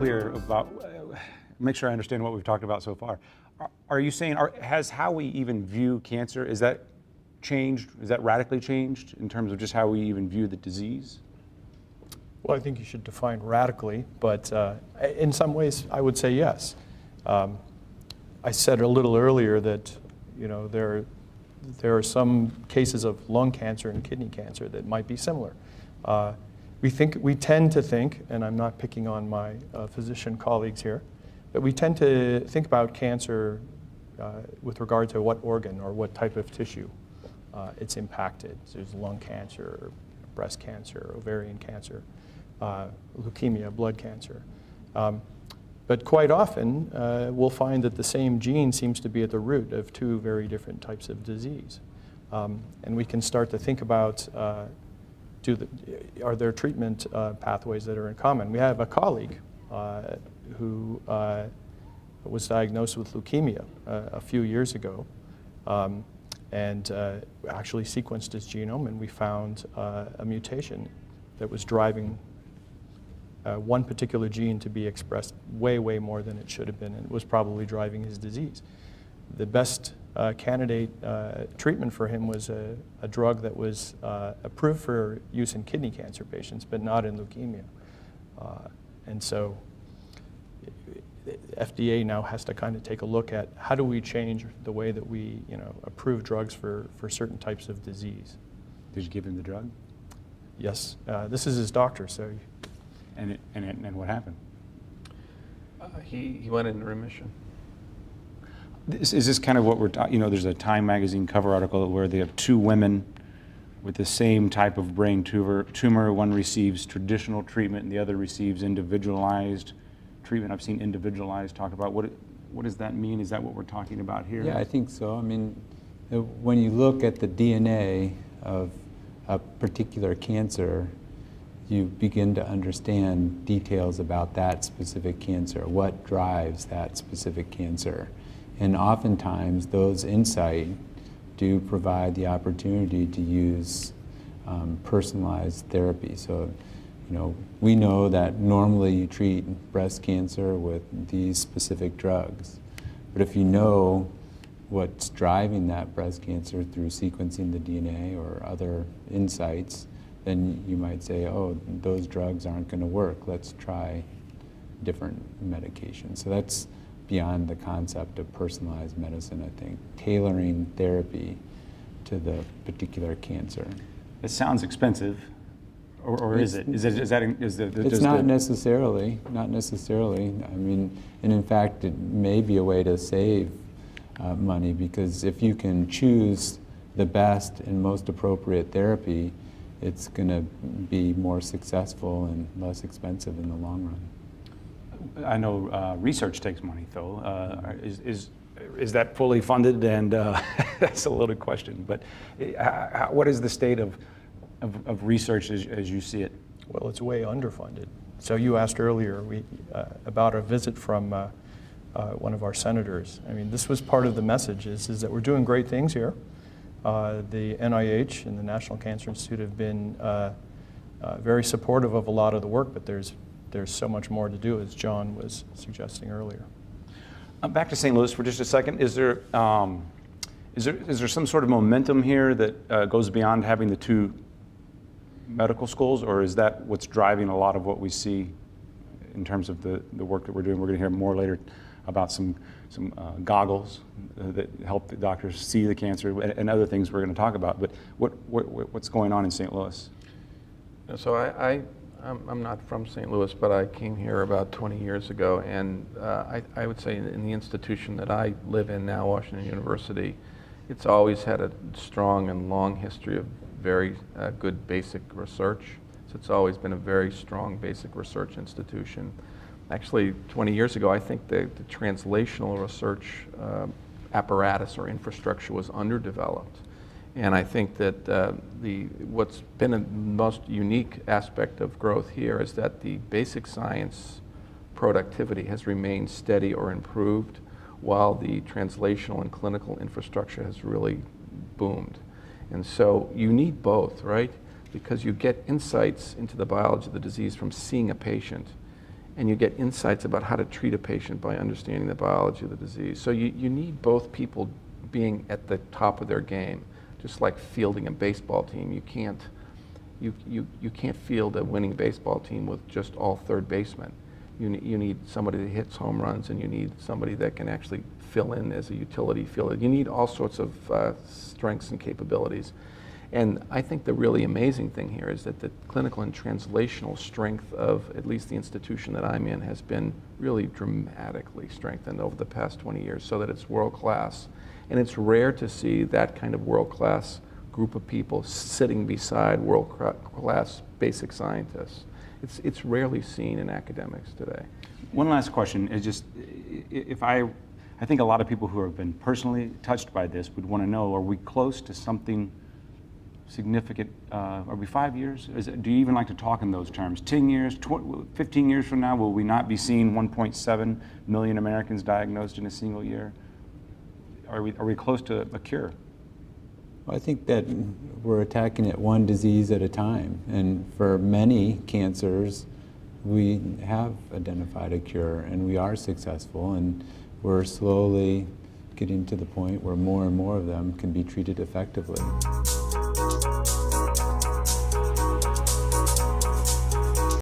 clear about, make sure I understand what we've talked about so far. Are you saying, has how we even view cancer, is that changed? Is that radically changed in terms of just how we even view the disease? Well, I think you should define radically, but in some ways I would say yes. I said a little earlier that there are some cases of lung cancer and kidney cancer that might be similar. We tend to think, and I'm not picking on my physician colleagues here, but we tend to think about cancer with regard to what organ or what type of tissue it's impacted. So there's lung cancer, breast cancer, ovarian cancer, leukemia, blood cancer. But quite often, we'll find that the same gene seems to be at the root of two very different types of disease. And we can start to think about, are there treatment pathways that are in common? We have a colleague who was diagnosed with leukemia a few years ago, and actually sequenced his genome, and we found a mutation that was driving one particular gene to be expressed way, way more than it should have been, and it was probably driving his disease. The best candidate treatment for him was a drug that was approved for use in kidney cancer patients, but not in leukemia. And so the FDA now has to kind of take a look at how do we change the way that we approve drugs for certain types of disease. Did you give him the drug? Yes. This is his doctor, so. And what happened? He went into remission. Is this kind of what we're talking, there's a Time magazine cover article where they have two women with the same type of brain tumor. One receives traditional treatment and the other receives individualized treatment. I've seen individualized talked about. What does that mean? Is that what we're talking about here? Yeah, I think so. I mean, when you look at the DNA of a particular cancer, you begin to understand details about that specific cancer, what drives that specific cancer. And oftentimes those insights do provide the opportunity to use personalized therapy. So, we know that normally you treat breast cancer with these specific drugs. But if you know what's driving that breast cancer through sequencing the DNA or other insights, then you might say, oh, those drugs aren't going to work. Let's try different medications. So that's beyond the concept of personalized medicine, I think. Tailoring therapy to the particular cancer. It sounds expensive, or is it? It's not necessarily. Not necessarily. I mean, and in fact, it may be a way to save money, because if you can choose the best and most appropriate therapy, it's going to be more successful and less expensive in the long run. I know research takes money, though. Is that fully funded? And that's a loaded question. But what is the state of research as you see it? Well, it's way underfunded. So you asked earlier about a visit from one of our senators. I mean, this was part of the message, is that we're doing great things here. The NIH and the National Cancer Institute have been very supportive of a lot of the work, but there's so much more to do, as John was suggesting earlier. Back to St. Louis for just a second. Is there some sort of momentum here that goes beyond having the two medical schools, or is that what's driving a lot of what we see in terms of the work that we're doing? We're going to hear more later about some goggles that help the doctors see the cancer and other things we're going to talk about. But what's going on in St. Louis? So I'm not from St. Louis, but I came here about 20 years ago, and I would say in the institution that I live in now, Washington University, it's always had a strong and long history of very good basic research. So it's always been a very strong basic research institution. Actually, 20 years ago, I think the translational research apparatus or infrastructure was underdeveloped. And I think that what's been a most unique aspect of growth here is that the basic science productivity has remained steady or improved, while the translational and clinical infrastructure has really boomed. And so you need both, right? Because you get insights into the biology of the disease from seeing a patient. and you get insights about how to treat a patient by understanding the biology of the disease. So you need both people being at the top of their game, just like fielding a baseball team. You can't field a winning baseball team with just all third basemen. You need somebody that hits home runs, and you need somebody that can actually fill in as a utility fielder. You need all sorts of strengths and capabilities. And I think the really amazing thing here is that the clinical and translational strength of at least the institution that I'm in has been really dramatically strengthened over the past 20 years, so that it's world class. And it's rare to see that kind of world class group of people sitting beside world class basic scientists. It's rarely seen in academics today. One last question is just, I think a lot of people who have been personally touched by this would want to know, are we close to something significant? Are we 5 years? Do you even like to talk in those terms? 10 years, 15 years from now, will we not be seeing 1.7 million Americans diagnosed in a single year? Are we close to a cure? I think that we're attacking it one disease at a time, and for many cancers, we have identified a cure, and we are successful, and we're slowly getting to the point where more and more of them can be treated effectively.